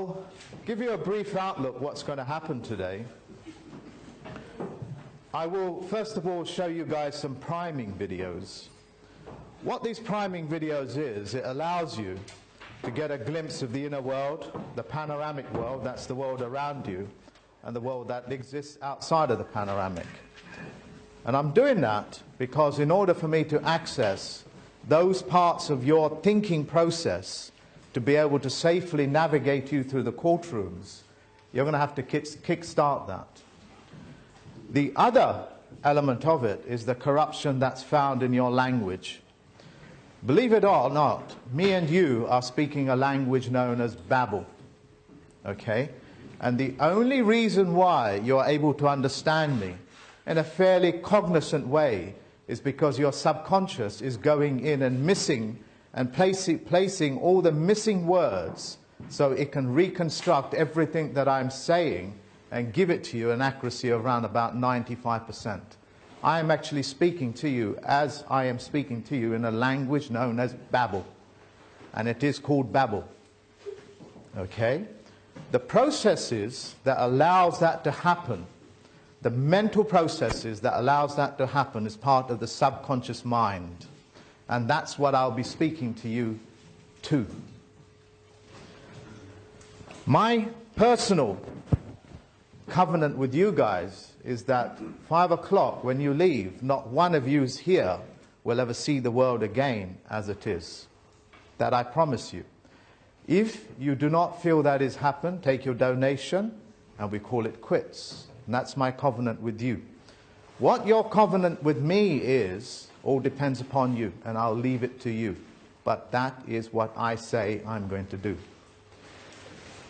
I'll give you a brief outlook what's going to happen today. I will first of all show you guys some priming videos. What these priming videos is, it allows you to get a glimpse of the inner world, the panoramic world, that's the world around you, and the world that exists outside of the panoramic. And I'm doing that because in order for me to access those parts of your thinking process to be able to safely navigate you through the courtrooms, you're going to have to kick-start that. The other element of it is the corruption that's found in your language. Believe it or not, me and you are speaking a language known as Babel. Okay? And the only reason why you're able to understand me in a fairly cognizant way is because your subconscious is going in and missing and placing all the missing words so it can reconstruct everything that I'm saying and give it to you an accuracy of around about 95%. I am actually speaking to you as I am speaking to you in a language known as Babel. And it is called Babel. Okay? The processes that allows that to happen, the mental processes that allows that to happen is part of the subconscious mind. And that's what I'll be speaking to you to. My personal covenant with you guys is that 5 o'clock when you leave, not one of you here will ever see the world again as it is. That I promise you. If you do not feel that has happened, take your donation and we call it quits. And that's my covenant with you. What your covenant with me is, all depends upon you, and I'll leave it to you. But that is what I say I'm going to do.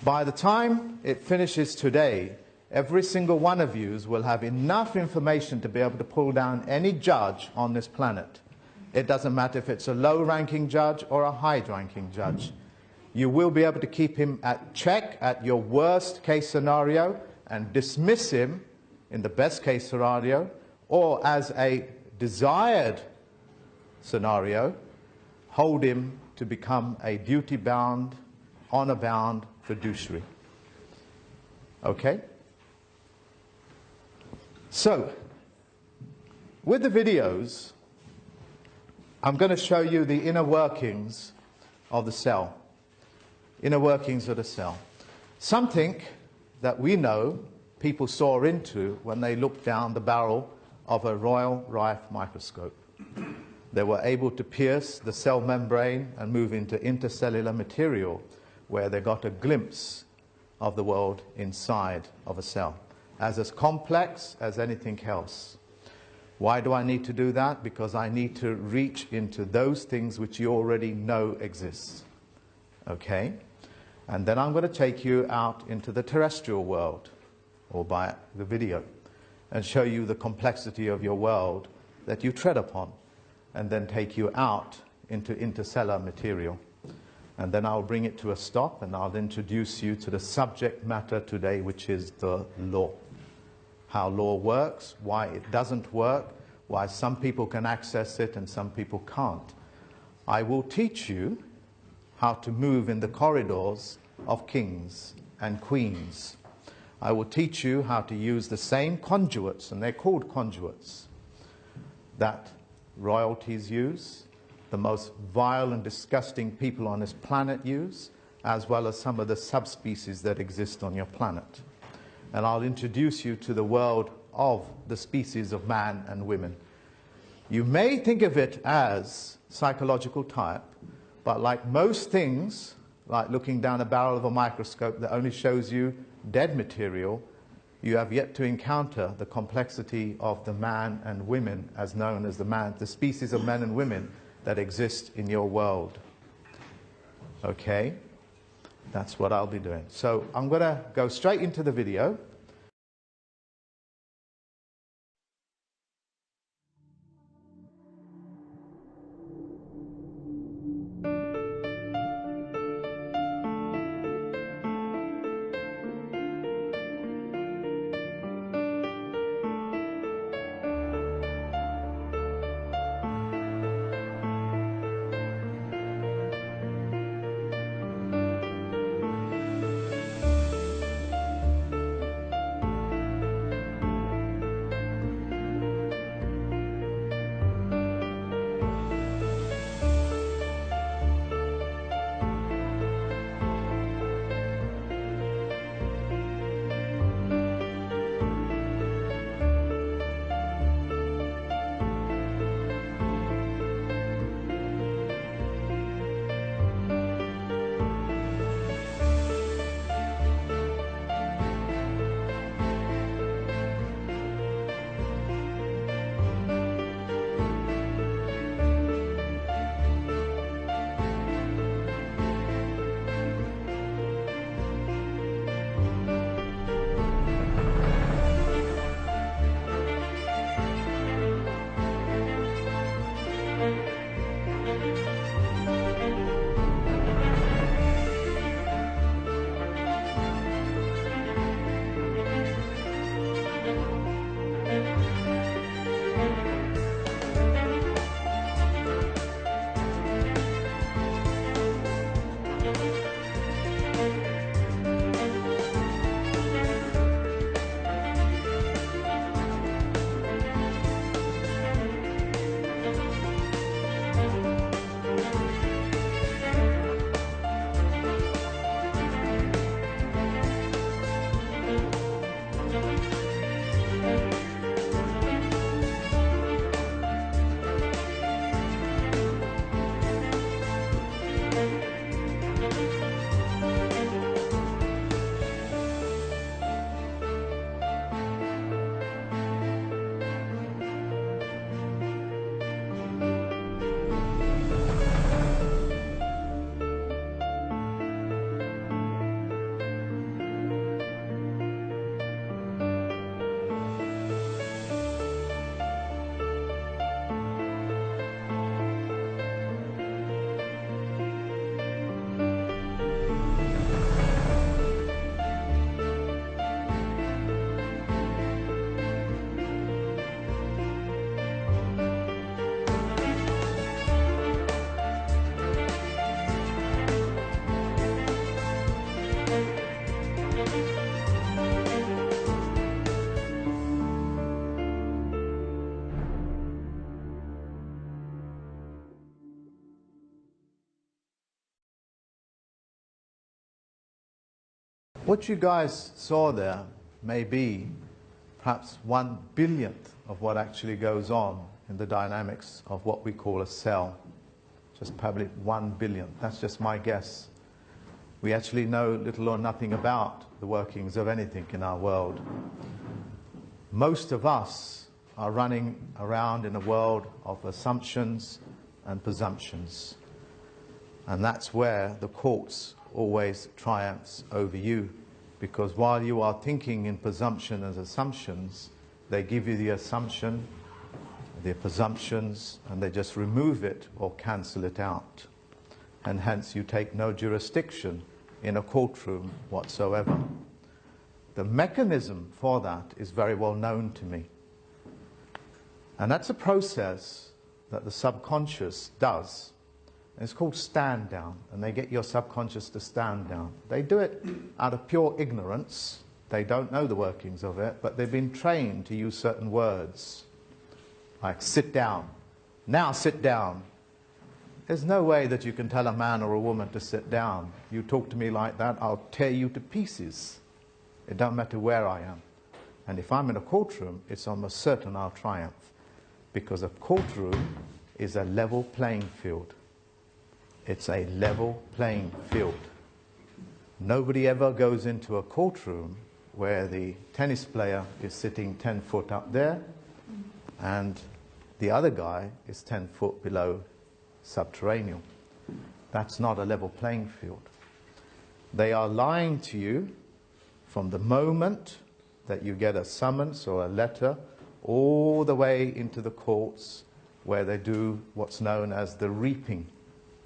By the time it finishes today, every single one of you will have enough information to be able to pull down any judge on this planet. It doesn't matter if it's a low-ranking judge or a high-ranking judge. You will be able to keep him at check at your worst case scenario and dismiss him in the best case scenario, or as a desired scenario, hold him to become a duty-bound, honor-bound fiduciary. Okay? So, with the videos, I'm going to show you the inner workings of the cell. Inner workings of the cell. Something that we know people saw into when they looked down the barrel of a Royal Rife microscope. They were able to pierce the cell membrane and move into intercellular material where they got a glimpse of the world inside of a cell, as complex as anything else. Why do I need to do that? Because I need to reach into those things which you already know exist. Okay? And then I'm going to take you out into the terrestrial world, or by the video, and show you the complexity of your world that you tread upon, and then take you out into interstellar material. And then I'll bring it to a stop, and I'll introduce you to the subject matter today, which is the law. How law works, why it doesn't work, why some people can access it and some people can't. I will teach you how to move in the corridors of kings and queens. I will teach you how to use the same conduits, and they're called conduits, that royalties use, the most vile and disgusting people on this planet use, as well as some of the subspecies that exist on your planet. And I'll introduce you to the world of the species of man and women. You may think of it as psychological type, but like most things, like looking down a barrel of a microscope that only shows you dead material, you have yet to encounter the complexity of the man and women, as known as the species of men and women that exist in your world. Okay? That's what I'll be doing. So I'm going to go straight into the video. What you guys saw there may be perhaps 1/1000th of what actually goes on in the dynamics of what we call a cell. Just probably 1/100000th. That's just my guess. We actually know little or nothing about the workings of anything in our world. Most of us are running around in a world of assumptions and presumptions. And that's where the courts always triumphs over you. Because while you are thinking in presumption and assumptions, they give you the assumption, the presumptions, and they just remove it or cancel it out. And hence you take no jurisdiction in a courtroom whatsoever. The mechanism for that is very well known to me. And that's a process that the subconscious does. And it's called stand down, and they get your subconscious to stand down. They do it out of pure ignorance. They don't know the workings of it, but they've been trained to use certain words, like sit down. Now sit down. There's no way that you can tell a man or a woman to sit down. You talk to me like that, I'll tear you to pieces. It don't matter where I am. And if I'm in a courtroom, it's almost certain I'll triumph. Because a courtroom is a level playing field. It's a level playing field. Nobody ever goes into a courtroom where the tennis player is sitting 10 foot up there and the other guy is 10 foot below subterranean. That's not a level playing field. They are lying to you from the moment that you get a summons or a letter all the way into the courts where they do what's known as the reaping.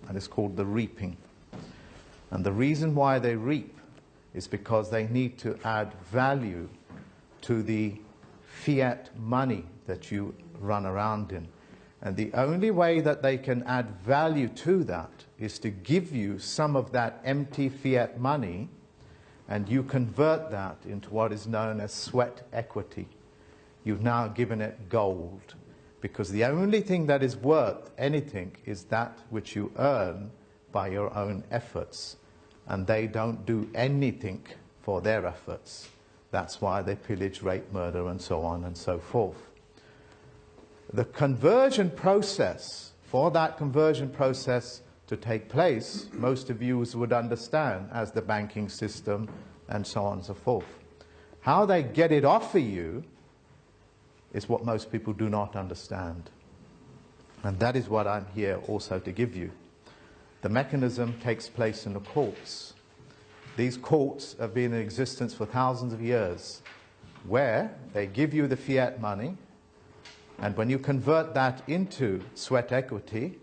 And it's called the reaping. And the reason why they reap is because they need to add value to the fiat money that you run around in. And the only way that they can add value to that is to give you some of that empty fiat money, and you convert that into what is known as sweat equity. You've now given it gold. Because the only thing that is worth anything is that which you earn by your own efforts. And they don't do anything for their efforts. That's why they pillage, rape, murder, and so on and so forth. The conversion process, for that conversion process to take place, most of you would understand as the banking system and so on and so forth. How they get it off of you is what most people do not understand. And that is what I'm here also to give you. The mechanism takes place in the courts. These courts have been in existence for thousands of years, where they give you the fiat money, and when you convert that into sweat equity,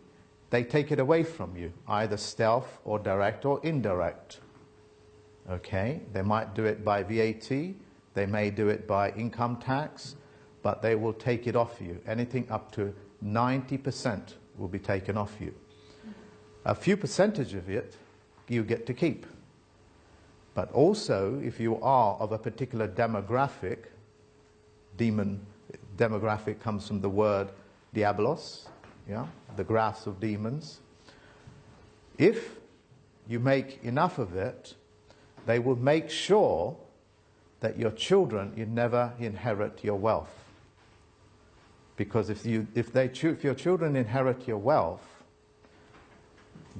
they take it away from you, either stealth or direct or indirect. Okay? They might do it by VAT, they may do it by income tax, but they will take it off you. Anything up to 90% will be taken off you. A few percentage of it you get to keep. But also, if you are of a particular demographic, demographic comes from the word diabolos, yeah, the graphs of demons. If you make enough of it, they will make sure that your children, you never inherit your wealth. Because if your children inherit your wealth,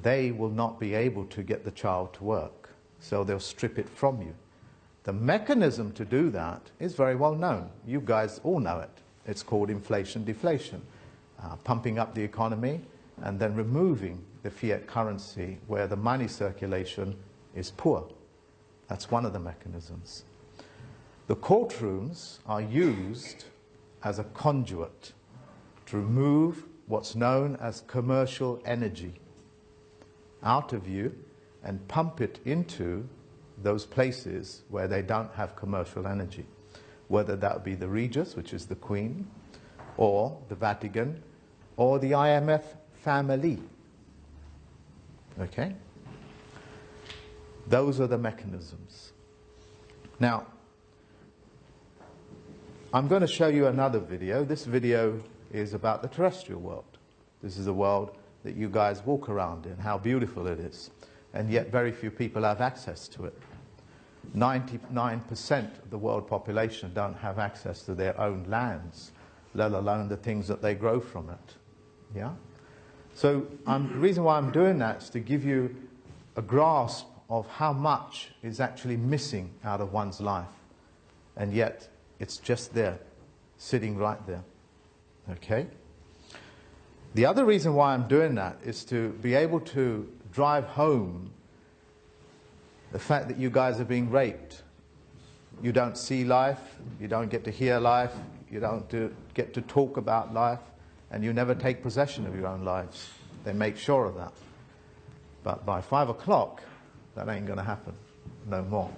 they will not be able to get the child to work. So they'll strip it from you. The mechanism to do that is very well known. You guys all know it. It's called inflation deflation. Pumping up the economy and then removing the fiat currency where the money circulation is poor. That's one of the mechanisms. The courtrooms are used as a conduit to remove what's known as commercial energy out of you and pump it into those places where they don't have commercial energy, whether that be the Regis, which is the Queen, or the Vatican, or the IMF family. Okay? Those are the mechanisms. Now, I'm going to show you another video. This video is about the terrestrial world. This is a world that you guys walk around in, how beautiful it is. And yet very few people have access to it. 99% of the world population don't have access to their own lands, let alone the things that they grow from it. Yeah? So the reason why I'm doing that is to give you a grasp of how much is actually missing out of one's life. And yet, it's just there, sitting right there. Okay? The other reason why I'm doing that is to be able to drive home the fact that you guys are being raped. You don't see life, you don't get to hear life, you don't get to talk about life, and you never take possession of your own lives. They make sure of that. But by 5 o'clock, that ain't going to happen. No more.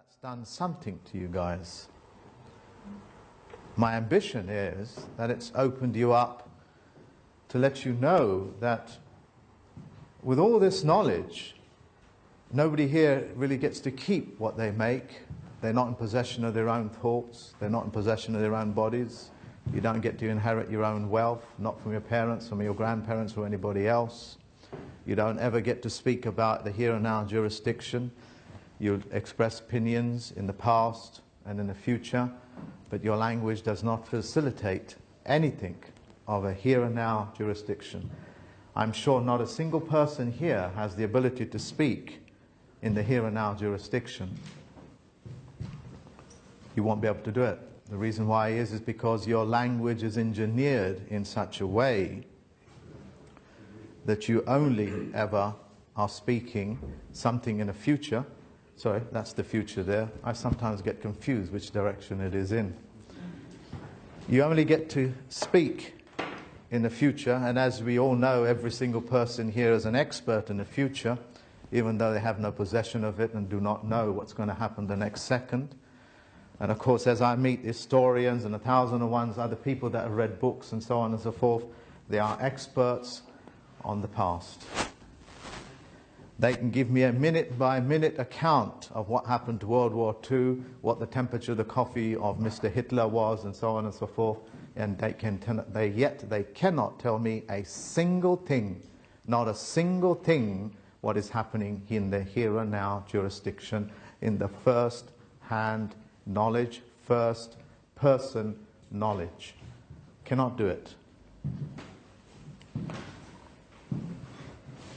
that's done something to you guys. My ambition is that it's opened you up to let you know that with all this knowledge, nobody here really gets to keep what they make. They're not in possession of their own thoughts. They're not in possession of their own bodies. You don't get to inherit your own wealth, not from your parents, from your grandparents, or anybody else. You don't ever get to speak about the here and now jurisdiction. You express opinions in the past and in the future, but your language does not facilitate anything of a here and now jurisdiction. I'm sure not a single person here has the ability to speak in the here and now jurisdiction. You won't be able to do it. The reason why is because your language is engineered in such a way that you only ever are speaking something in the future. Sorry, that's the future there. I sometimes get confused which direction it is in. You only get to speak in the future, and as we all know, every single person here is an expert in the future, even though they have no possession of it and do not know what's going to happen the next second. And of course, as I meet historians and 1,001 other people that have read books and so on and so forth, they are experts on the past. They can give me a minute-by-minute account of what happened to World War II, what the temperature of the coffee of Mr. Hitler was, and so on and so forth. And they cannot tell me a single thing, not a single thing, what is happening in the here and now jurisdiction, in the first-hand knowledge, first-person knowledge. Cannot do it.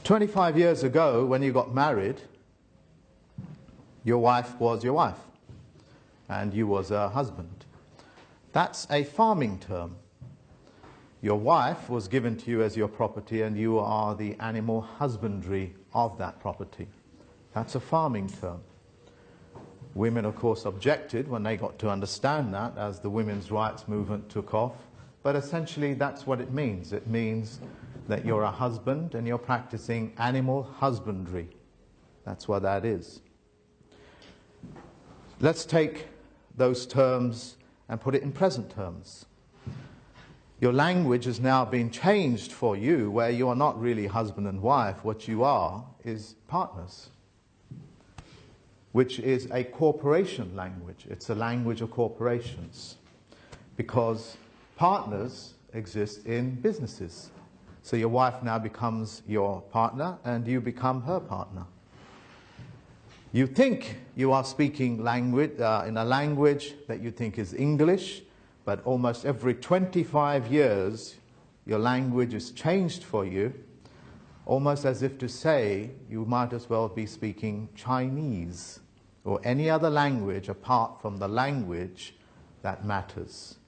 25 years ago, when you got married, your wife was your wife, and you was her husband. That's a farming term. Your wife was given to you as your property, and you are the animal husbandry of that property. That's a farming term. Women, of course, objected when they got to understand that as the women's rights movement took off. But essentially, that's what it means. It means that you're a husband and you're practicing animal husbandry. That's what that is. Let's take those terms and put it in present terms. Your language has now been changed for you, where you are not really husband and wife. What you are is partners, which is a corporation language. It's a language of corporations, because partners exist in businesses. So your wife now becomes your partner, and you become her partner. You think you are speaking language in a language that you think is English, but almost every 25 years, your language is changed for you, almost as if to say you might as well be speaking Chinese or any other language apart from the language that matters.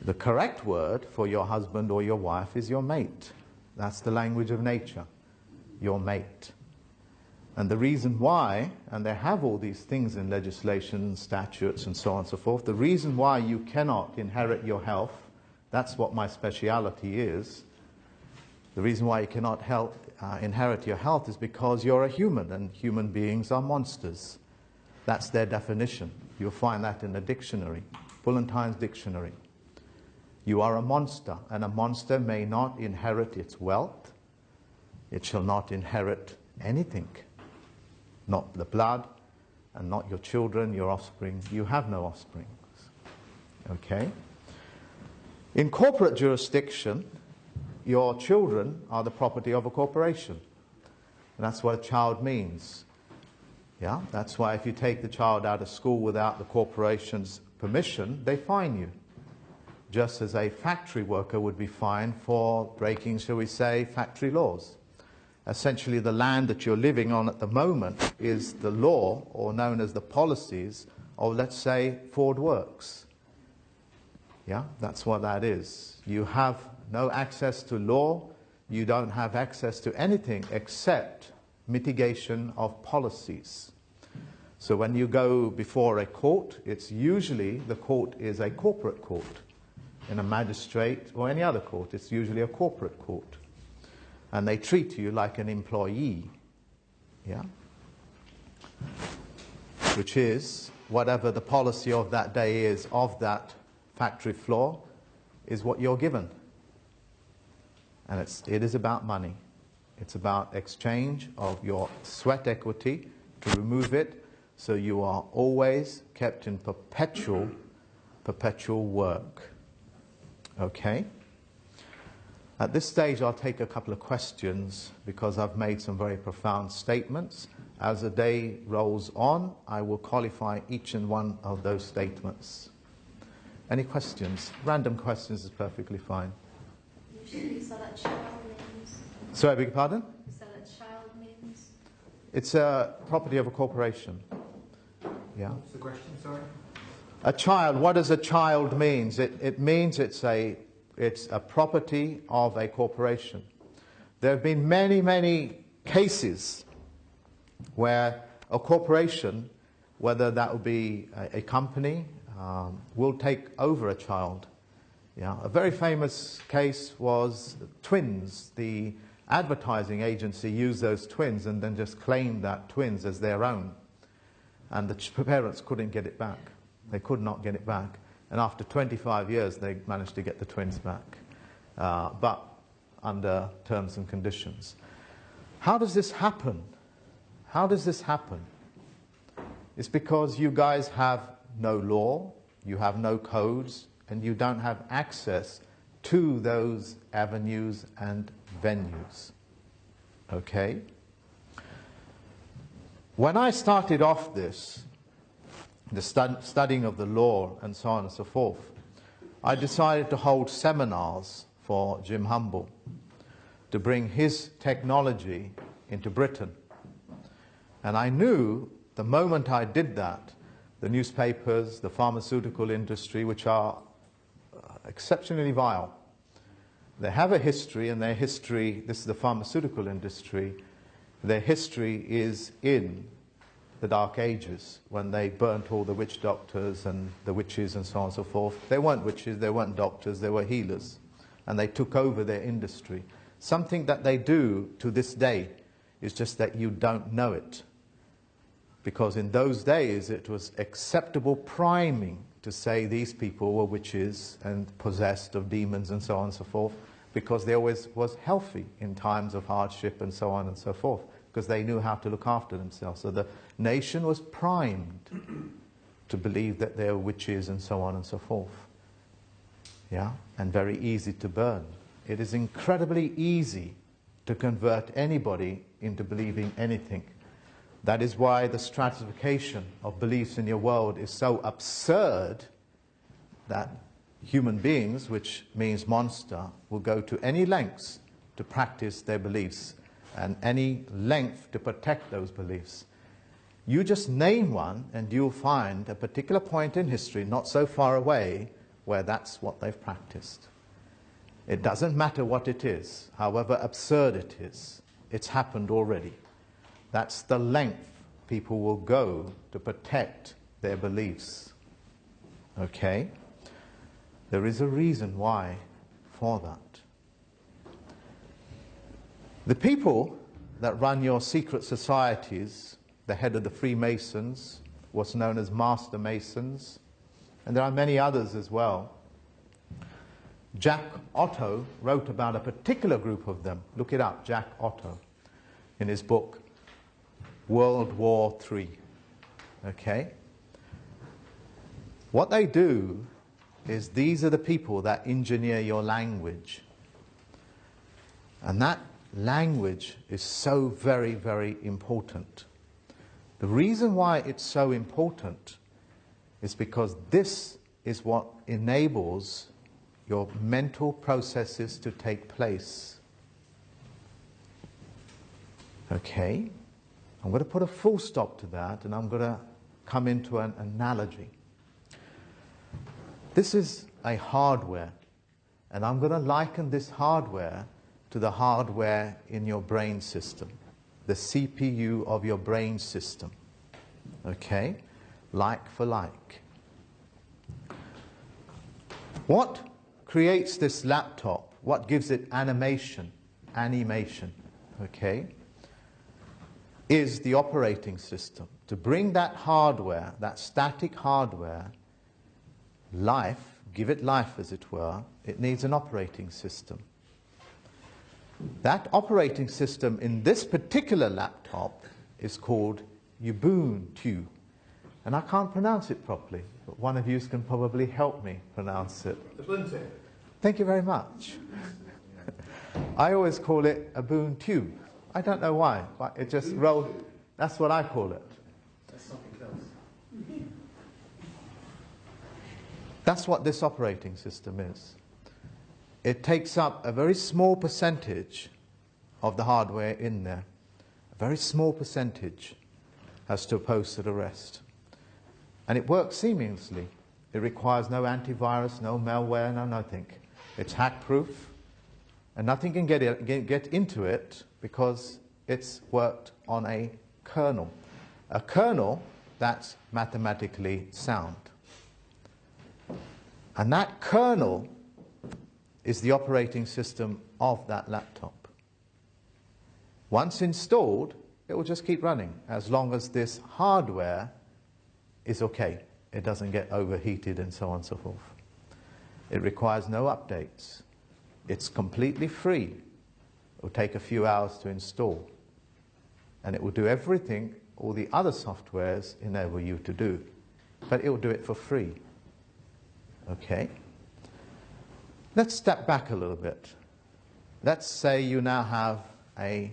The correct word for your husband or your wife is your mate. That's the language of nature, your mate. And the reason why, and they have all these things in legislation, statutes, and so on and so forth, the reason why you cannot inherit your health, that's what my speciality is. The reason why you cannot inherit your health is because you're a human, and human beings are monsters. That's their definition. You'll find that in the dictionary, Bullentyne's dictionary. You are a monster, and a monster may not inherit its wealth. It shall not inherit anything. Not the blood, and not your children, your offspring. You have no offspring. Okay? In corporate jurisdiction, your children are the property of a corporation. And that's what a child means. Yeah? That's why if you take the child out of school without the corporation's permission, they fine you. Just as a factory worker would be fined for breaking, shall we say, factory laws. Essentially, the land that you're living on at the moment is the law, or known as the policies, of, let's say, Ford Works. Yeah, that's what that is. You have no access to law. You don't have access to anything except mitigation of policies. So when you go before a court, it's usually, the court is a corporate court. In a magistrate or any other court, it's usually a corporate court. And they treat you like an employee. Yeah? which is whatever the policy of that day is of that factory floor, is what you're given. And it is about money. It's about exchange of your sweat equity to remove it, so you are always kept in perpetual work. Okay? At this stage, I'll take a couple of questions because I've made some very profound statements. As the day rolls on, I will qualify each and one of those statements. Any questions? Random questions is perfectly fine. Usually salat child means. Sorry, I beg your pardon? Salat child means. It's a property of a corporation. Yeah. What's the question, sorry? A child, what does a child mean? It means it's a property of a corporation. There have been many, many cases where a corporation, whether that would be a company, will take over a child. Yeah. A very famous case was twins. The advertising agency used those twins and then just claimed that twins as their own. And the parents couldn't get it back. They could not get it back. And after 25 years, they managed to get the twins back, but under terms and conditions. How does this happen? How does this happen? It's because you guys have no law, you have no codes, and you don't have access to those avenues and venues. Okay? When I started off this, the studying of the law and so on and so forth, I decided to hold seminars for Jim Humble to bring his technology into Britain. And I knew the moment I did that, the newspapers, the pharmaceutical industry, which are exceptionally vile, they have a history, and their history, this is the pharmaceutical industry, their history is in the Dark Ages, when they burnt all the witch doctors and the witches and so on and so forth. They weren't witches, they weren't doctors, they were healers. And they took over their industry. Something that they do to this day is just that you don't know it. Because in those days it was acceptable priming to say these people were witches and possessed of demons and so on and so forth, because they always was healthy in times of hardship and so on and so forth, because they knew how to look after themselves. So the nation was primed to believe that they were witches and so on and so forth. Yeah, and very easy to burn. It is incredibly easy to convert anybody into believing anything. That is why the stratification of beliefs in your world is so absurd that human beings, which means monster, will go to any lengths to practice their beliefs and any length to protect those beliefs. You just name one and you'll find a particular point in history, not so far away, where that's what they've practiced. It doesn't matter what it is, however absurd it is, it's happened already. That's the length people will go to protect their beliefs. Okay? There is a reason why for that. The people that run your secret societies, the head of the Freemasons, what's known as Master Masons, and there are many others as well. Jack Otto wrote about a particular group of them. Look it up, Jack Otto, in his book, World War III. Okay? What they do is these are the people that engineer your language. And that language is so very, very important. The reason why it's so important is because this is what enables your mental processes to take place. Okay? I'm going to put a full stop to that, and I'm going to come into an analogy. This is a hardware, and I'm going to liken this hardware to the hardware in your brain system, the CPU of your brain system. Okay? Like for like. What creates this laptop? What gives it animation? Okay? is the operating system. To bring that hardware, that static hardware, life, give it life as it were, it needs an operating system. That operating system in this particular laptop is called Ubuntu. And I can't pronounce it properly, but one of you can probably help me pronounce it. Ubuntu. Thank you very much. I always call it Ubuntu. I don't know why, but it just rolled. That's what I call it. That's something else. That's what this operating system is. It takes up a very small percentage of the hardware in there. A very small percentage as opposed to the rest. And it works seamlessly. It requires no antivirus, no malware, no nothing. It's hack-proof, and nothing can get into it because it's worked on a kernel. A kernel that's mathematically sound. And that kernel is the operating system of that laptop. Once installed, it will just keep running as long as this hardware is okay. It doesn't get overheated and so on and so forth. It requires no updates. It's completely free. It will take a few hours to install. And it will do everything all the other softwares enable you to do. But it will do it for free. Okay? Let's step back a little bit. Let's say you now have a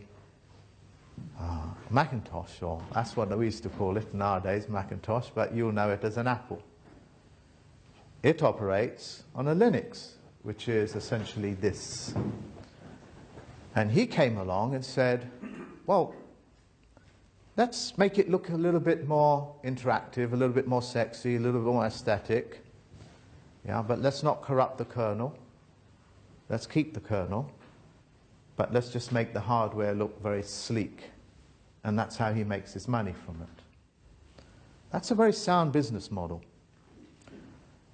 Macintosh, or that's what we used to call it nowadays, Macintosh, but you'll know it as an Apple. It operates on a Linux, which is essentially this. And he came along and said, well, let's make it look a little bit more interactive, a little bit more sexy, a little bit more aesthetic. Yeah, but let's not corrupt the kernel. Let's keep the kernel. But let's just make the hardware look very sleek. And that's how he makes his money from it. That's a very sound business model.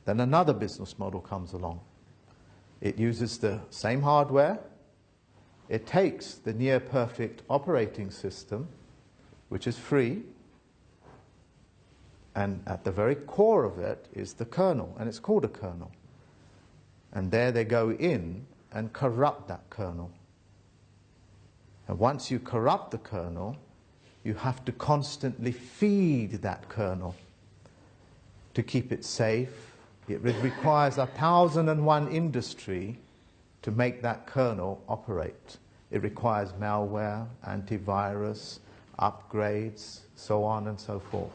Then another business model comes along. It uses the same hardware. It takes the near-perfect operating system, which is free, and at the very core of it is the kernel, and it's called a kernel. And there they go in and corrupt that kernel. And once you corrupt the kernel, you have to constantly feed that kernel to keep it safe. It requires 1,001 industry to make that kernel operate. It requires malware, antivirus, upgrades, so on and so forth.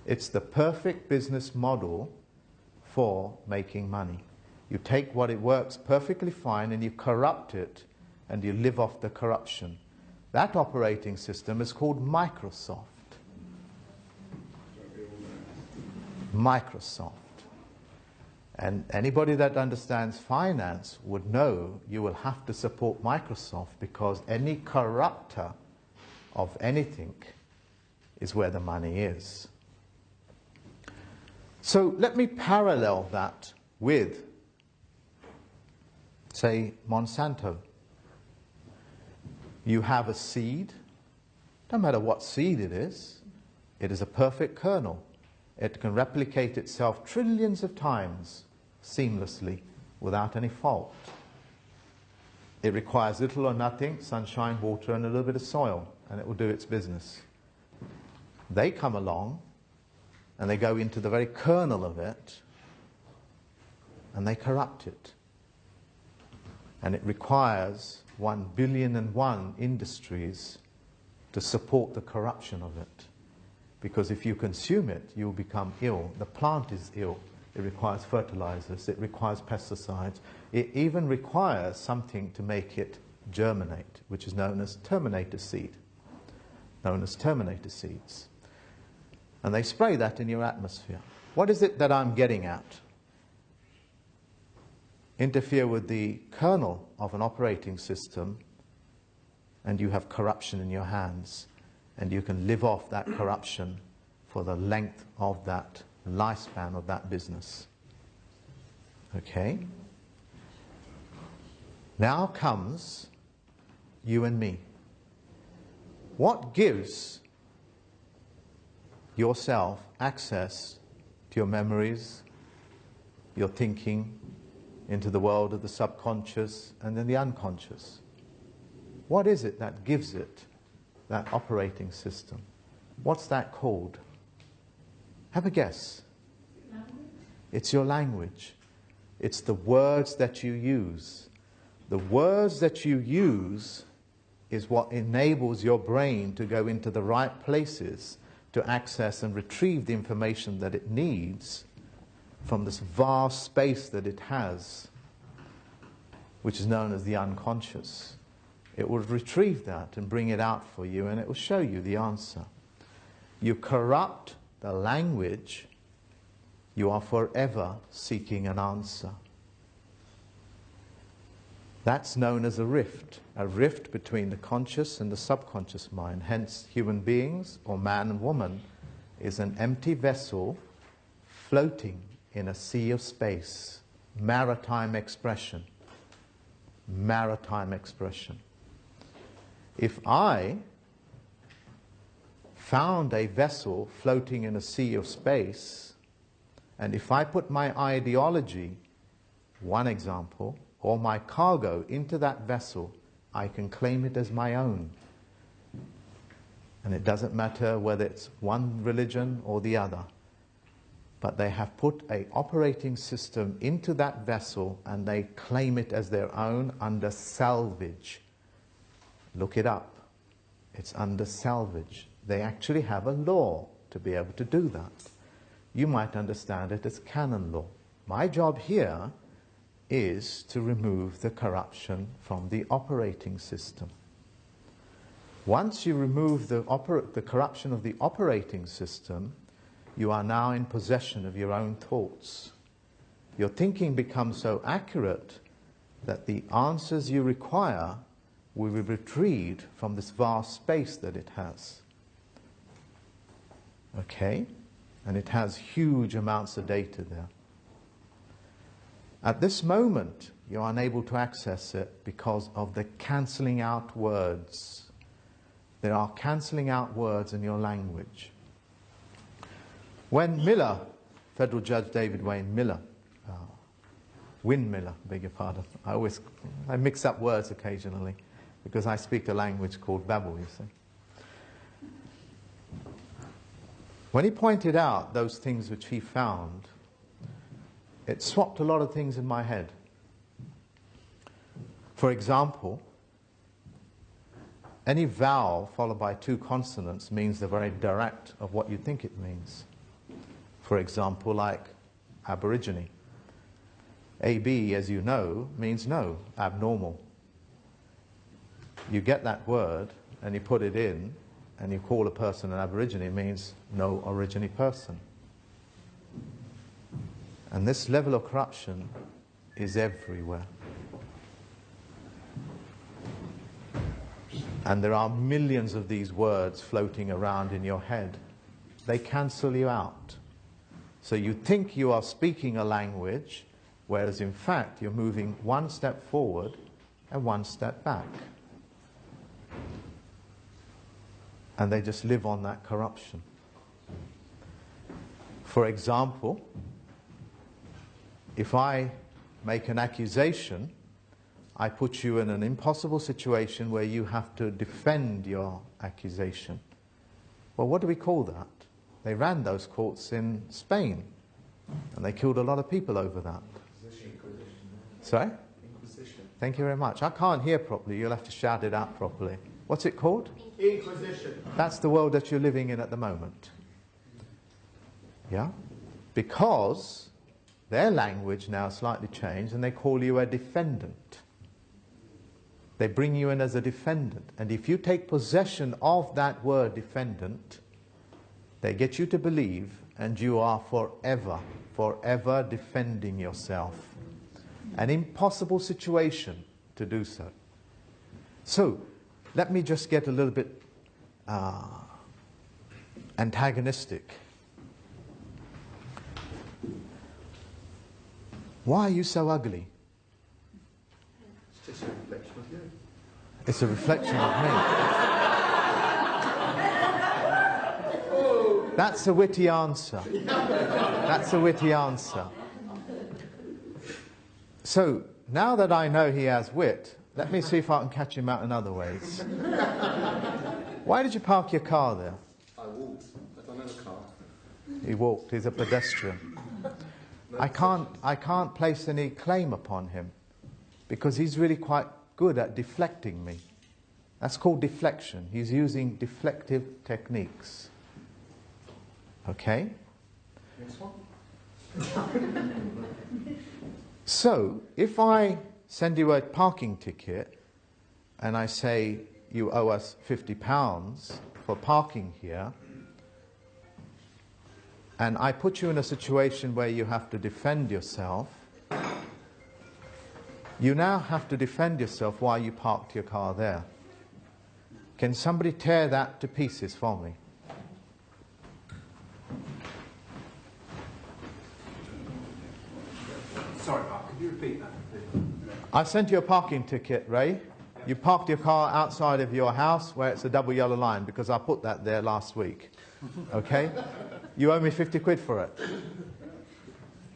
It's the perfect business model for making money. You take what it works perfectly fine and you corrupt it and you live off the corruption. That operating system is called Microsoft. Microsoft. And anybody that understands finance would know you will have to support Microsoft because any corrupter of anything is where the money is. So let me parallel that with, say, Monsanto. You have a seed. No matter what seed it is a perfect kernel. It can replicate itself trillions of times seamlessly without any fault. It requires little or nothing, sunshine, water, and a little bit of soil, and it will do its business. They come along and they go into the very kernel of it and they corrupt it. And it requires 1,000,000,001 industries to support the corruption of it. Because if you consume it, you'll become ill. The plant is ill. It requires fertilizers. It requires pesticides. It even requires something to make it germinate, which is known as terminator seed, known as terminator seeds. And they spray that in your atmosphere. What is it that I'm getting at? Interfere with the kernel of an operating system and you have corruption in your hands, and you can live off that corruption for the length of that lifespan of that business. Okay? Now comes you and me. What gives yourself access to your memories, your thinking, into the world of the subconscious and then the unconscious? What is it that gives it that operating system? What's that called? Have a guess. It's your language. It's the words that you use. The words that you use is what enables your brain to go into the right places to access and retrieve the information that it needs from this vast space that it has, which is known as the unconscious. It will retrieve that and bring it out for you, and it will show you the answer. You corrupt the language, you are forever seeking an answer. That's known as a rift between the conscious and the subconscious mind. Hence, human beings, or man and woman, is an empty vessel floating in a sea of space. Maritime expression. Maritime expression. If I found a vessel floating in a sea of space, and if I put my ideology, one example, or my cargo into that vessel, I can claim it as my own. And it doesn't matter whether it's one religion or the other. But they have put an operating system into that vessel and they claim it as their own under salvage. Look it up. It's under salvage. They actually have a law to be able to do that. You might understand it as canon law. My job here is to remove the corruption from the operating system. Once you remove the corruption of the operating system, you are now in possession of your own thoughts. Your thinking becomes so accurate that the answers you require will be retrieved from this vast space that it has. Okay? And it has huge amounts of data there. At this moment, you're unable to access it because of the cancelling out words. There are cancelling out words in your language. When Miller, Federal Judge David Wayne Miller, Wynne Miller, beg your pardon, I mix up words occasionally because I speak a language called Babel, you see. When he pointed out those things which he found, it swapped a lot of things in my head. For example, any vowel followed by two consonants means the very direct of what you think it means. For example, like Aborigine. AB, as you know, means no, abnormal. You get that word and you put it in and you call a person an Aborigine, it means no origine person. And this level of corruption is everywhere. And there are millions of these words floating around in your head. They cancel you out. So you think you are speaking a language, whereas in fact you're moving one step forward and one step back. And they just live on that corruption. For example, if I make an accusation, I put you in an impossible situation where you have to defend your accusation. Well, what do we call that? They ran those courts in Spain, and they killed a lot of people over that. Inquisition. Sorry? Inquisition. Thank you very much. I can't hear properly. You'll have to shout it out properly. What's it called? Inquisition. That's the world that you're living in at the moment. Yeah? Because their language now slightly changed, and they call you a defendant. They bring you in as a defendant. And if you take possession of that word defendant, they get you to believe, and you are forever defending yourself. An impossible situation to do so. So, let me just get a little bit antagonistic. Why are you so ugly? It's just a reflection of you. It's a reflection of me. That's a witty answer. That's a witty answer. So, now that I know he has wit, let me see if I can catch him out in other ways. Why did you park your car there? I walked. I don't have a car. He walked. He's a pedestrian. I can't place any claim upon him because he's really quite good at deflecting me. That's called deflection. He's using deflective techniques. Okay? Next one. So, if I send you a parking ticket and I say you owe us £50 for parking here, and I put you in a situation where you have to defend yourself, you now have to defend yourself while you parked your car there. Can somebody tear that to pieces for me? Sorry, Mark, could you repeat that, please? I sent you a parking ticket, Ray. You parked your car outside of your house where it's a double yellow line because I put that there last week. Okay? You owe me 50 quid for it.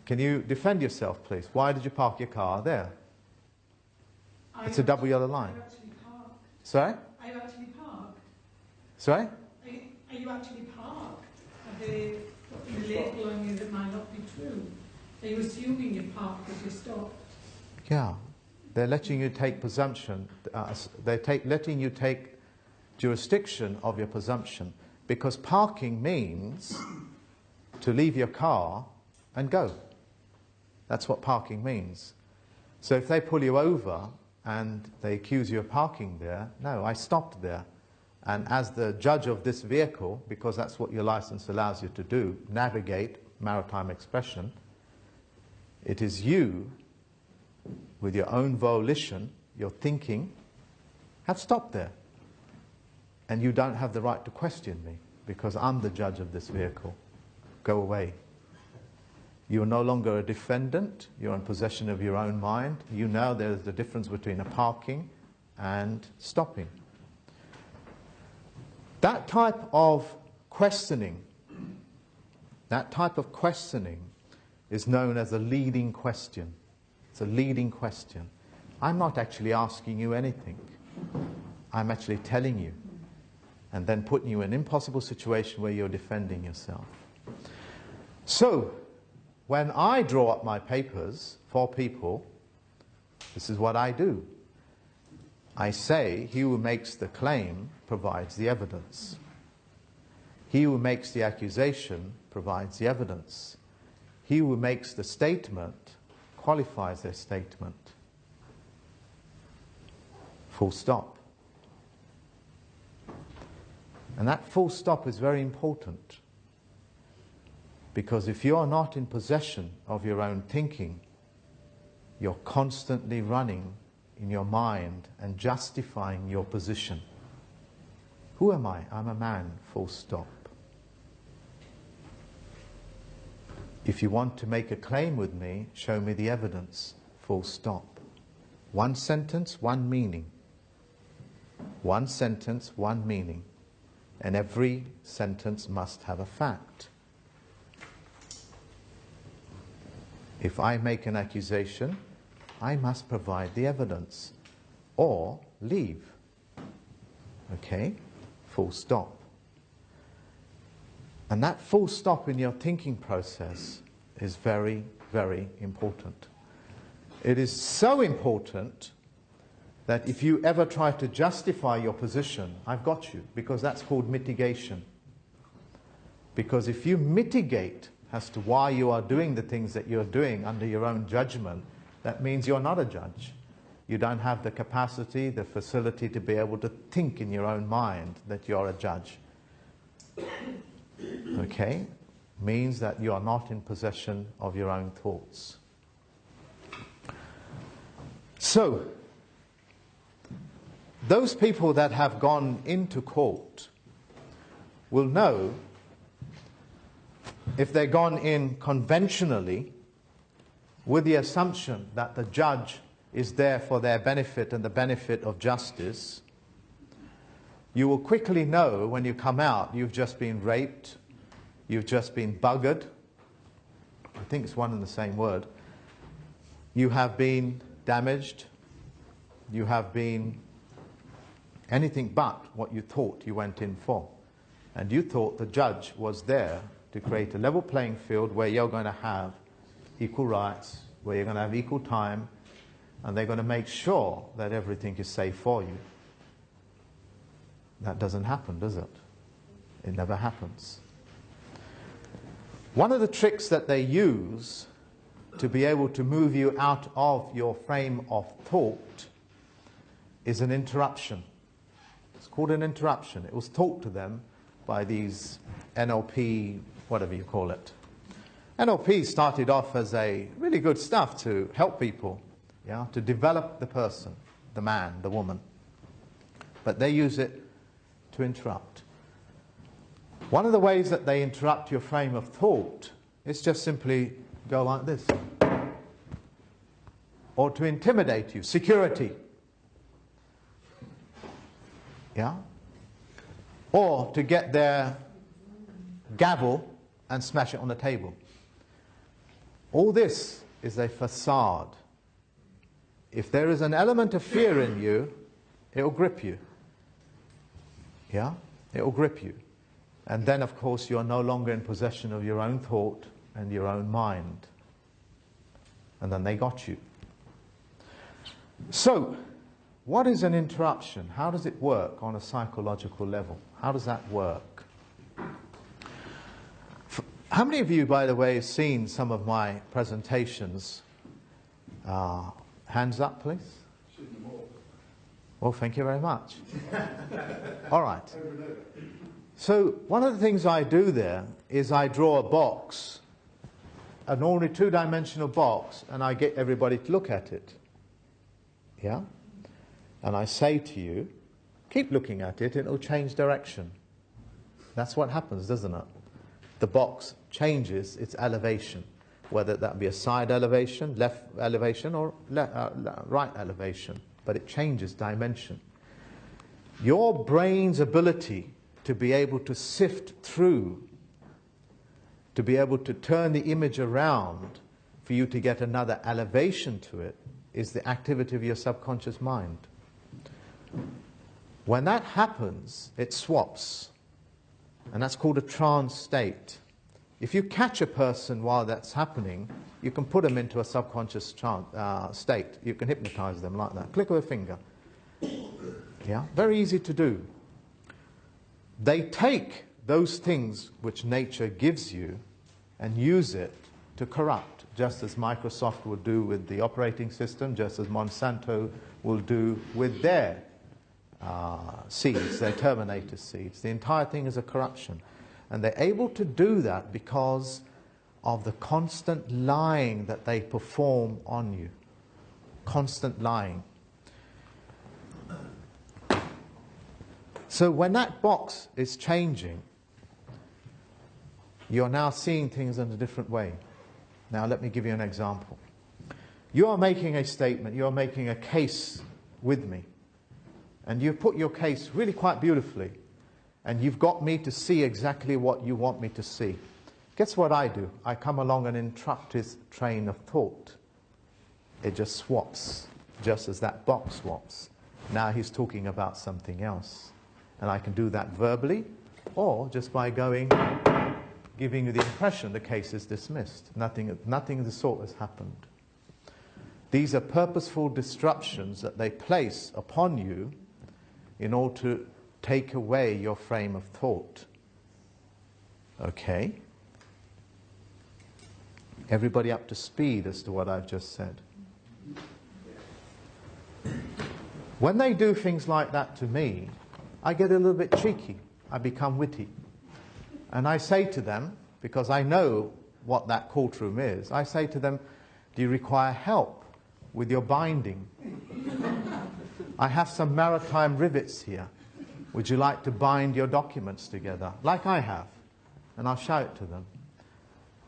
Can you defend yourself, please? Why did you park your car there? It's a double yellow line. Are you actually parked? Sorry? Are you actually parked? Sorry? Are you actually parked? Are they putting a label on you that might not be true? Are you assuming you're parked because you stopped? Yeah. They're letting you take presumption. Letting you take jurisdiction of your presumption. Because parking means to leave your car and go. That's what parking means. So if they pull you over and they accuse you of parking there, no, I stopped there. And as the judge of this vehicle, because that's what your license allows you to do, navigate maritime expression, it is you, with your own volition, your thinking, have stopped there. And you don't have the right to question me, because I'm the judge of this vehicle. Go away. You're no longer a defendant. You're in possession of your own mind. You know there's the difference between a parking and stopping. That type of questioning is known as a leading question. It's a leading question. I'm not actually asking you anything. I'm actually telling you, and then putting you in an impossible situation where you're defending yourself. So, when I draw up my papers for people, this is what I do. I say, he who makes the claim provides the evidence. He who makes the accusation provides the evidence. He who makes the statement qualifies their statement. Full stop. And that full stop is very important. Because if you are not in possession of your own thinking, you're constantly running in your mind and justifying your position. Who am I? I'm a man, full stop. If you want to make a claim with me, show me the evidence, full stop. One sentence, one meaning. One sentence, one meaning. And every sentence must have a fact. If I make an accusation, I must provide the evidence or leave. Okay? Full stop. And that full stop in your thinking process is very, very important. It is so important that if you ever try to justify your position, I've got you, because that's called mitigation. Because if you mitigate as to why you are doing the things that you're doing under your own judgment, that means you're not a judge. You don't have the capacity, the facility to be able to think in your own mind that you're a judge. Okay? Means that you are not in possession of your own thoughts. So, those people that have gone into court will know, if they're gone in conventionally, with the assumption that the judge is there for their benefit and the benefit of justice, you will quickly know when you come out you've just been raped, You've just been buggered. I think it's one and the same word. You have been damaged. You have been anything but what you thought you went in for. And you thought the judge was there to create a level playing field where you're going to have equal rights, where you're going to have equal time, and they're going to make sure that everything is safe for you. That doesn't happen, does it? It never happens. One of the tricks that they use to be able to move you out of your frame of thought is an interruption. It's called an interruption. It was taught to them by these NLP, whatever you call it. NLP started off as a really good stuff to help people, yeah, to develop the person, the man, the woman. But they use it to interrupt. One of the ways that they interrupt your frame of thought is just simply go like this. Or to intimidate you, security. Yeah? Or to get their gavel and smash it on the table. All this is a facade. If there is an element of fear in you, it will grip you. Yeah? It will grip you. And then, of course, you're no longer in possession of your own thought and your own mind. And then they got you. So, what is an interruption? How does it work on a psychological level? How does that work? How many of you, by the way, have seen some of my presentations? Hands up, please. Well, thank you very much. All right. So one of the things I do there is I draw a box, an ordinary two-dimensional box, and I get everybody to look at it. Yeah? And I say to you, keep looking at it, it'll change direction. That's what happens, doesn't it? The box changes its elevation, whether that be a side elevation, left elevation, or right elevation, but it changes dimension. Your brain's ability to be able to sift through, to be able to turn the image around for you to get another elevation to it, is the activity of your subconscious mind. When that happens, it swaps. And that's called a trance state. If you catch a person while that's happening, you can put them into a subconscious state. You can hypnotize them like that. Click of a finger. Yeah, very easy to do. They take those things which nature gives you and use it to corrupt, just as Microsoft will do with the operating system, just as Monsanto will do with their seeds, their Terminator seeds. The entire thing is a corruption. And they're able to do that because of the constant lying that they perform on you. Constant lying. So when that box is changing, you're now seeing things in a different way. Now let me give you an example. You are making a statement, you are making a case with me. And you put your case really quite beautifully. And you've got me to see exactly what you want me to see. Guess what I do? I come along and interrupt his train of thought. It just swaps, just as that box swaps. Now he's talking about something else. And I can do that verbally, or just by giving you the impression the case is dismissed. Nothing of the sort has happened. These are purposeful disruptions that they place upon you in order to take away your frame of thought. Okay? Everybody up to speed as to what I've just said? When they do things like that to me, I get a little bit cheeky. I become witty. And I say to them, because I know what that courtroom is, I say to them, do you require help with your binding? I have some maritime rivets here. Would you like to bind your documents together? Like I have. And I'll show it to them.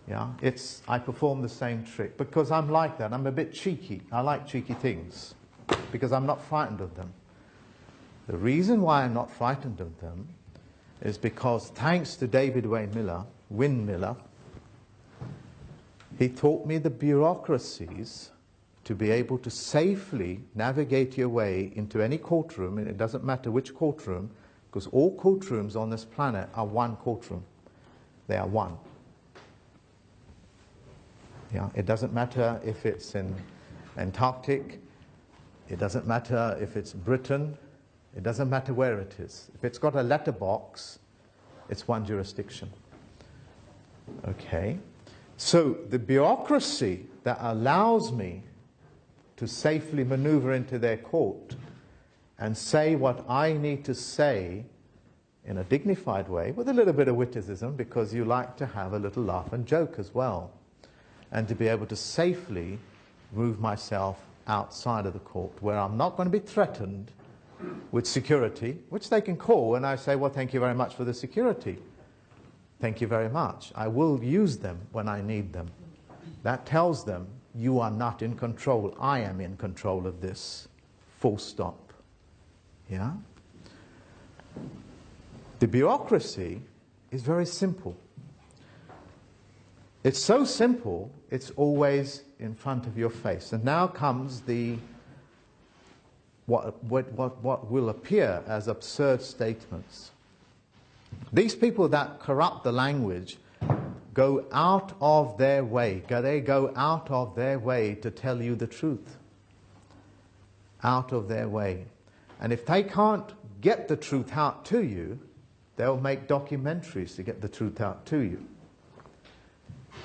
Yeah, I perform the same trick. Because I'm like that. I'm a bit cheeky. I like cheeky things. Because I'm not frightened of them. The reason why I'm not frightened of them is because, thanks to David Wayne Miller, windmiller. He taught me the bureaucracies to be able to safely navigate your way into any courtroom, and it doesn't matter which courtroom, because all courtrooms on this planet are one courtroom. They are one. Yeah, it doesn't matter if it's in Antarctic, it doesn't matter if it's Britain, it doesn't matter where it is. If it's got a letterbox, it's one jurisdiction. Okay? So the bureaucracy that allows me to safely maneuver into their court and say what I need to say in a dignified way, with a little bit of witticism, because you like to have a little laugh and joke as well, and to be able to safely move myself outside of the court, where I'm not going to be threatened with security, which they can call, and I say, well, thank you very much for the security. Thank you very much. I will use them when I need them. That tells them, you are not in control. I am in control of this. Full stop. Yeah? The bureaucracy is very simple. It's so simple, it's always in front of your face. And now comes the what will appear as absurd statements. These people that corrupt the language go out of their way. They go out of their way to tell you the truth. Out of their way. And if they can't get the truth out to you, they'll make documentaries to get the truth out to you.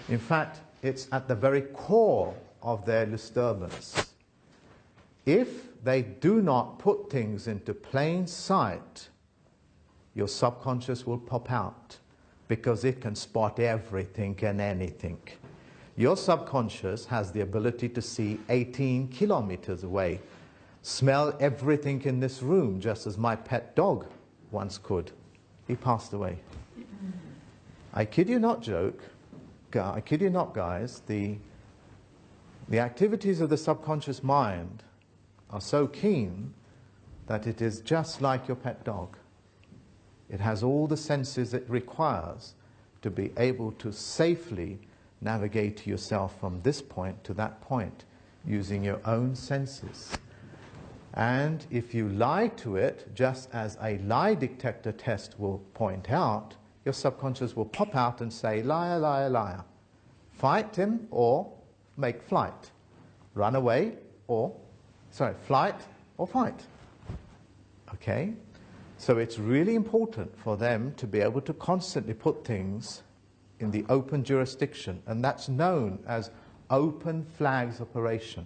In fact, it's at the very core of their disturbance. If they do not put things into plain sight, your subconscious will pop out, because it can spot everything and anything. Your subconscious has the ability to see 18 kilometers away, smell everything in this room, just as my pet dog once could. He passed away. I kid you not, I kid you not, guys, the activities of the subconscious mind are so keen that it is just like your pet dog. It has all the senses it requires to be able to safely navigate yourself from this point to that point using your own senses. And if you lie to it, just as a lie detector test will point out, your subconscious will pop out and say, liar, liar, liar. Fight him or make flight. Run away or, flight or fight. Okay? So it's really important for them to be able to constantly put things in the open jurisdiction, and that's known as open flags operation.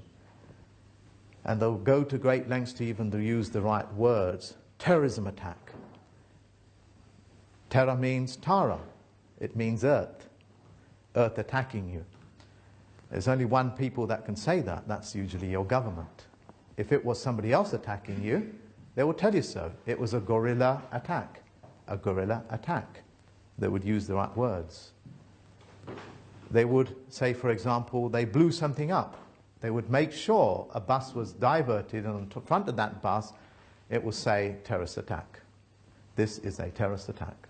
And they'll go to great lengths to even use the right words. Terrorism attack. Terra means Tara. It means earth. Earth attacking you. There's only one people that can say that. That's usually your government. If it was somebody else attacking you, they will tell you so. It was a guerrilla attack. A guerrilla attack. They would use the right words. They would say, for example, they blew something up. They would make sure a bus was diverted, and on front of that bus it will say terrorist attack. This is a terrorist attack.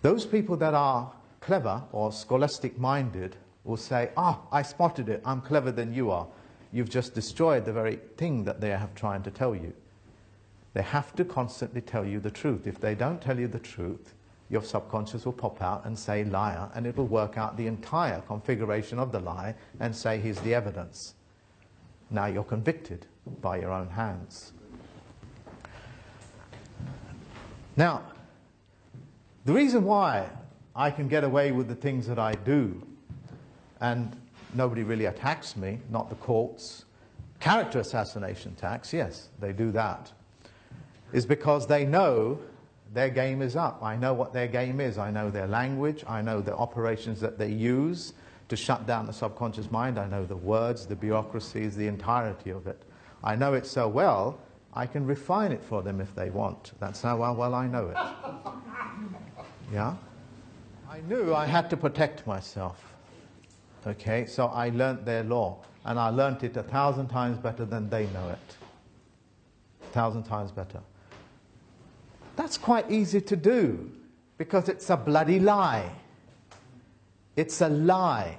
Those people that are clever or scholastic minded will say, I spotted it, I'm clever than you are. You've just destroyed the very thing that they have trying to tell you. They have to constantly tell you the truth. If they don't tell you the truth, your subconscious will pop out and say liar, and it will work out the entire configuration of the lie and say here's the evidence. Now you're convicted by your own hands. Now, the reason why I can get away with the things that I do, and nobody really attacks me, not the courts. Character assassination attacks, yes, they do that, is because they know their game is up. I know what their game is. I know their language. I know the operations that they use to shut down the subconscious mind. I know the words, the bureaucracies, the entirety of it. I know it so well, I can refine it for them if they want. That's how well I know it. Yeah? I knew I had to protect myself. Okay, so I learnt their law, and I learnt it 1,000 times better than they know it. 1,000 times better. That's quite easy to do. Because it's a bloody lie. It's a lie.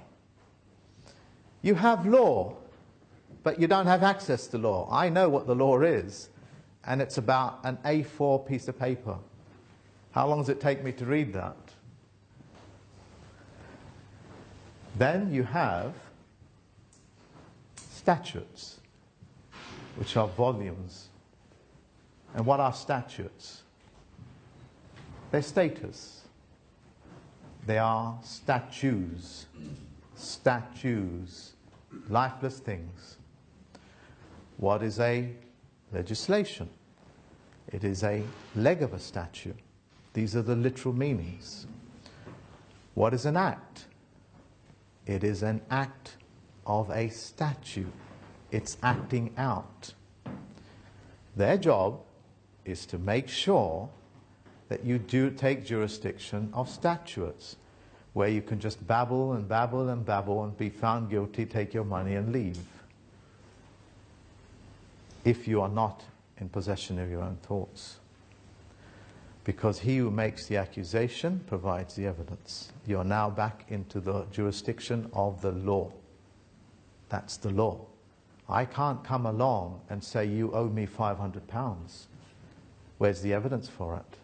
You have law, but you don't have access to law. I know what the law is, and it's about an A4 piece of paper. How long does it take me to read that? Then you have statutes, which are volumes. And what are statutes? They're status. They are statues. Statues. Lifeless things. What is a legislation? It is a leg of a statue. These are the literal meanings. What is an act? It is an act of a statue. It's acting out. Their job is to make sure that you do take jurisdiction of statutes, where you can just babble and babble and babble and be found guilty, take your money and leave, if you are not in possession of your own thoughts. Because he who makes the accusation provides the evidence. You are now back into the jurisdiction of the law. That's the law. I can't come along and say, you owe me £500. Where's the evidence for it?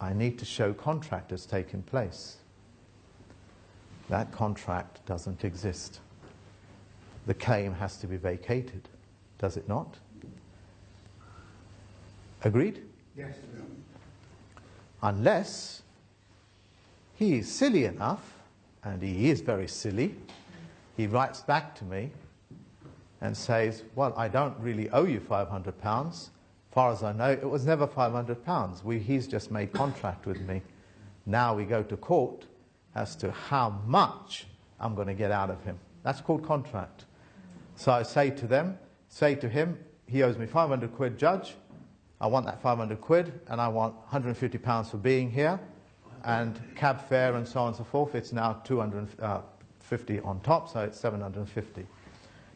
I need to show contract has taken place. That contract doesn't exist. The claim has to be vacated. Does it not? Agreed? Yes. Unless he is silly enough, and he is very silly, he writes back to me and says, well, I don't really owe you £500. As far as I know, it was never £500. He's just made contract with me. Now we go to court as to how much I'm going to get out of him. That's called contract. So I say to him, he owes me 500 quid, judge. I want that 500 quid, and I want £150 for being here, and cab fare and so on and so forth. It's now 250 on top, so it's 750.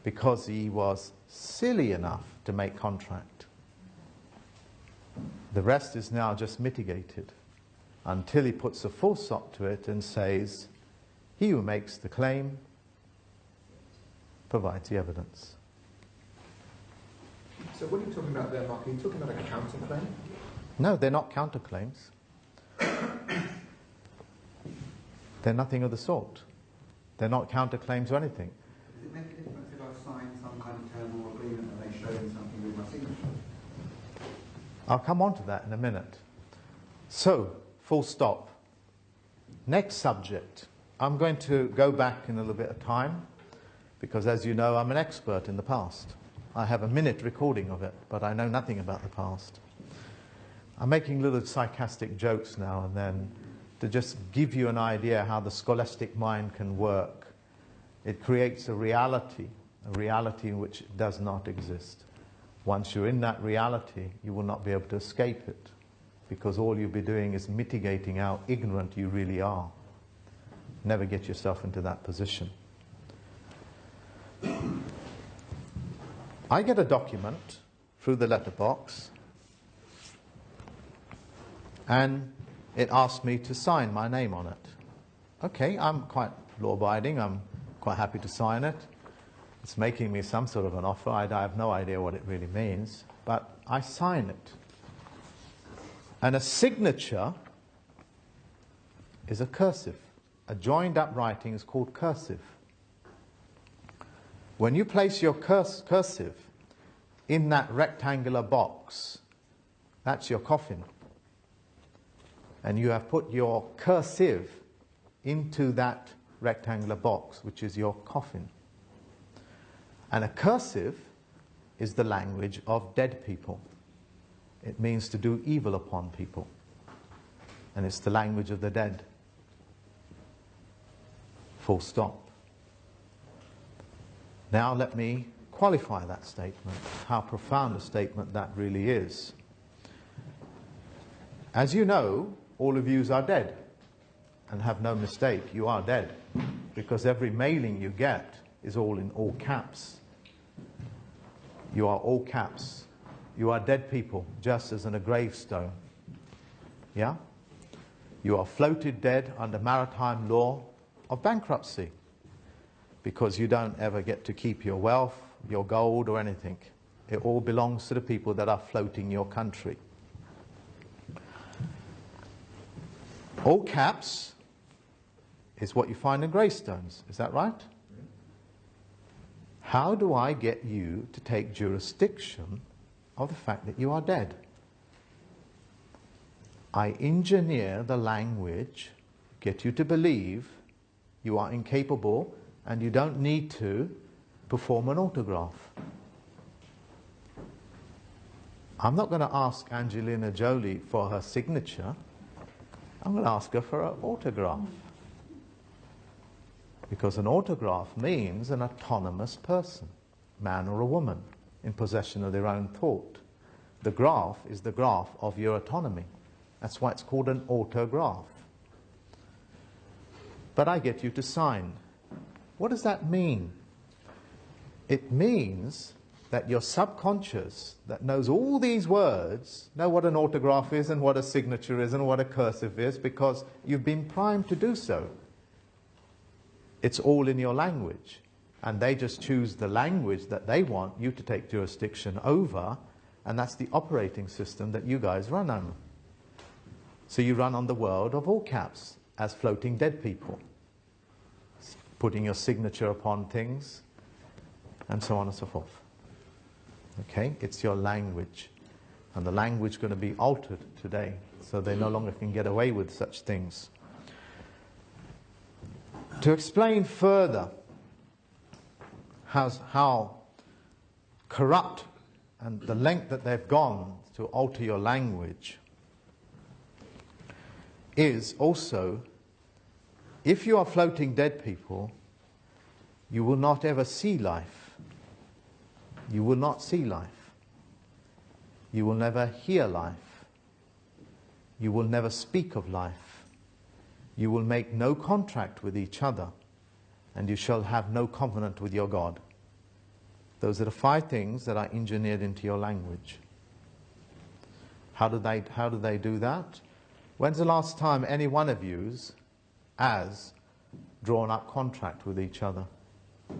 Because he was silly enough to make contract. The rest is now just mitigated until he puts a full stop to it and says, he who makes the claim provides the evidence. So what are you talking about there, Mark? Are you talking about a counterclaim? No, they're not counterclaims. They're nothing of the sort. They're not counterclaims or anything. Does it make a difference if I sign some kind of term or agreement and they show me something with my signature? I'll come on to that in a minute. So, full stop. Next subject. I'm going to go back in a little bit of time, because as you know, I'm an expert in the past. I have a minute recording of it, but I know nothing about the past. I'm making little sarcastic jokes now and then to just give you an idea how the scholastic mind can work. It creates a reality in which it does not exist. Once you're in that reality, you will not be able to escape it, because all you'll be doing is mitigating how ignorant you really are. Never get yourself into that position. I get a document through the letterbox, and it asks me to sign my name on it. Okay, I'm quite law-abiding, I'm quite happy to sign it. It's making me some sort of an offer. I have no idea what it really means, but I sign it. And a signature is a cursive. A joined up writing is called cursive. When you place your cursive in that rectangular box, that's your coffin. And you have put your cursive into that rectangular box, which is your coffin. And a cursive is the language of dead people. It means to do evil upon people. And it's the language of the dead. Full stop. Now let me qualify that statement, how profound a statement that really is. As you know, all of yous are dead. And have no mistake, you are dead. Because every mailing you get is all in all caps. You are all caps. You are dead people, just as in a gravestone. Yeah? You are floated dead under maritime law of bankruptcy, because you don't ever get to keep your wealth, your gold or anything. It all belongs to the people that are floating your country. All caps is what you find in gravestones. Is that right? How do I get you to take jurisdiction of the fact that you are dead? I engineer the language, get you to believe you are incapable and you don't need to perform an autograph. I'm not going to ask Angelina Jolie for her signature. I'm going to ask her for an autograph. Because an autograph means an autonomous person, man or a woman, in possession of their own thought. The graph is the graph of your autonomy. That's why it's called an autograph. But I get you to sign. What does that mean? It means that your subconscious, that knows all these words, know what an autograph is and what a signature is and what a cursive is, because you've been primed to do so. It's all in your language. And they just choose the language that they want you to take jurisdiction over, and that's the operating system that you guys run on. So you run on the world of all caps as floating dead people, putting your signature upon things, and so on and so forth. Okay, it's your language. And the language is going to be altered today, so they no longer can get away with such things. To explain further how corrupt and the length that they've gone to alter your language is also, if you are floating dead people, you will not ever see life. You will not see life. You will never hear life. You will never speak of life. You will make no contract with each other, and you shall have no covenant with your God. Those are the 5 things that are engineered into your language. How do they do that? When's the last time any one of yous has drawn up contract with each other,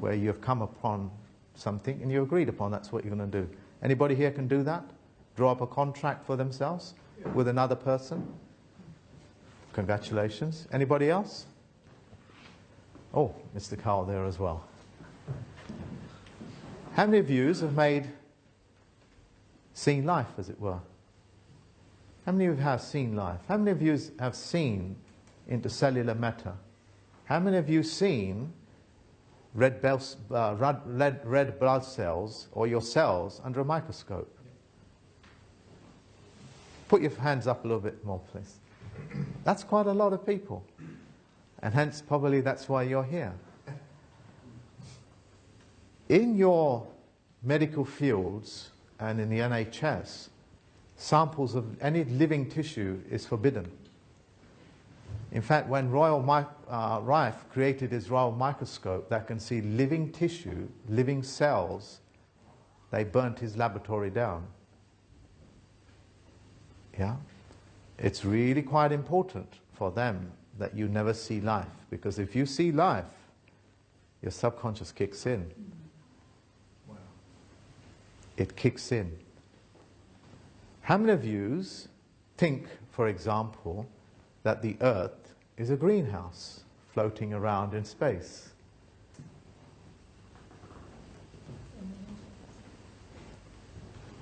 where you have come upon something and you agreed upon that's what you're going to do? Anybody here can do that? Draw up a contract for themselves with another person? Congratulations. Anybody else? Oh, Mr. Carl there as well. How many of you have seen life, as it were? How many of you have seen life? How many of you have seen intercellular matter? How many of you seen red blood cells or your cells under a microscope? Put your hands up a little bit more, please. That's quite a lot of people. And hence, probably that's why you're here. In your medical fields and in the NHS, samples of any living tissue is forbidden. In fact, when Rife created his Royal microscope that can see living tissue, living cells, they burnt his laboratory down. Yeah? It's really quite important for them that you never see life, because if you see life, your subconscious kicks in. Wow. It kicks in. How many of you think, for example, that the Earth is a greenhouse floating around in space?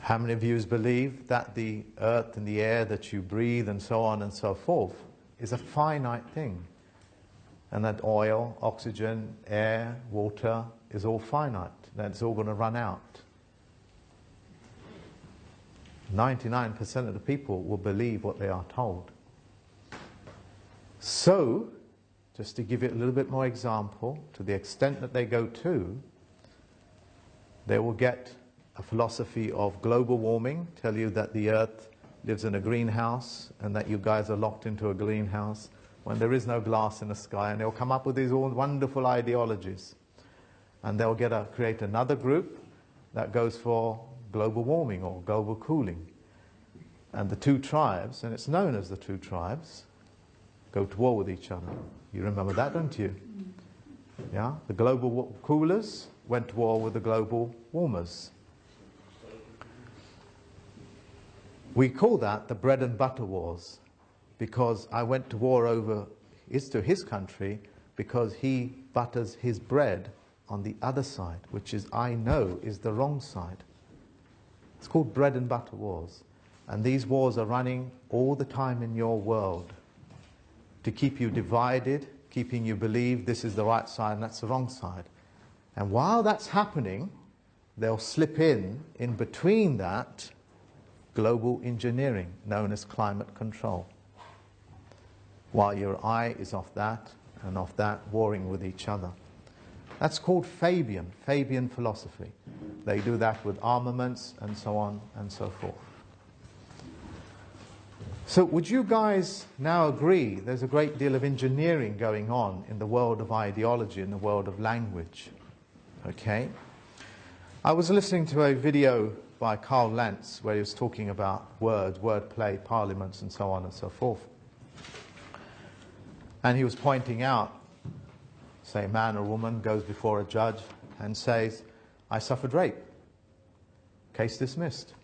How many of you believe that the earth and the air that you breathe and so on and so forth is a finite thing? And that oil, oxygen, air, water is all finite, that it's all going to run out? 99% of the people will believe what they are told. So, just to give it a little bit more example, to the extent that they go to, they will get a philosophy of global warming, tell you that the earth lives in a greenhouse and that you guys are locked into a greenhouse when there is no glass in the sky, and they'll come up with these all wonderful ideologies. And they'll create another group that goes for global warming or global cooling. And the 2 tribes, and it's known as the 2 tribes, go to war with each other. You remember that, don't you? Yeah? The global coolers went to war with the global warmers. We call that the bread and butter wars, because I went to war over his country because he butters his bread on the other side, which is, I know, is the wrong side. It's called bread and butter wars. And these wars are running all the time in your world to keep you divided, keeping you believe this is the right side and that's the wrong side. And while that's happening, they'll slip in between that, global engineering, known as climate control. While your eye is off that and off that, warring with each other. That's called Fabian philosophy. They do that with armaments and so on and so forth. So would you guys now agree there's a great deal of engineering going on in the world of ideology, in the world of language? Okay? I was listening to a video by Karl Lentz where he was talking about words, wordplay, parliaments and so on and so forth. And he was pointing out, say a man or woman goes before a judge and says, I suffered rape. Case dismissed.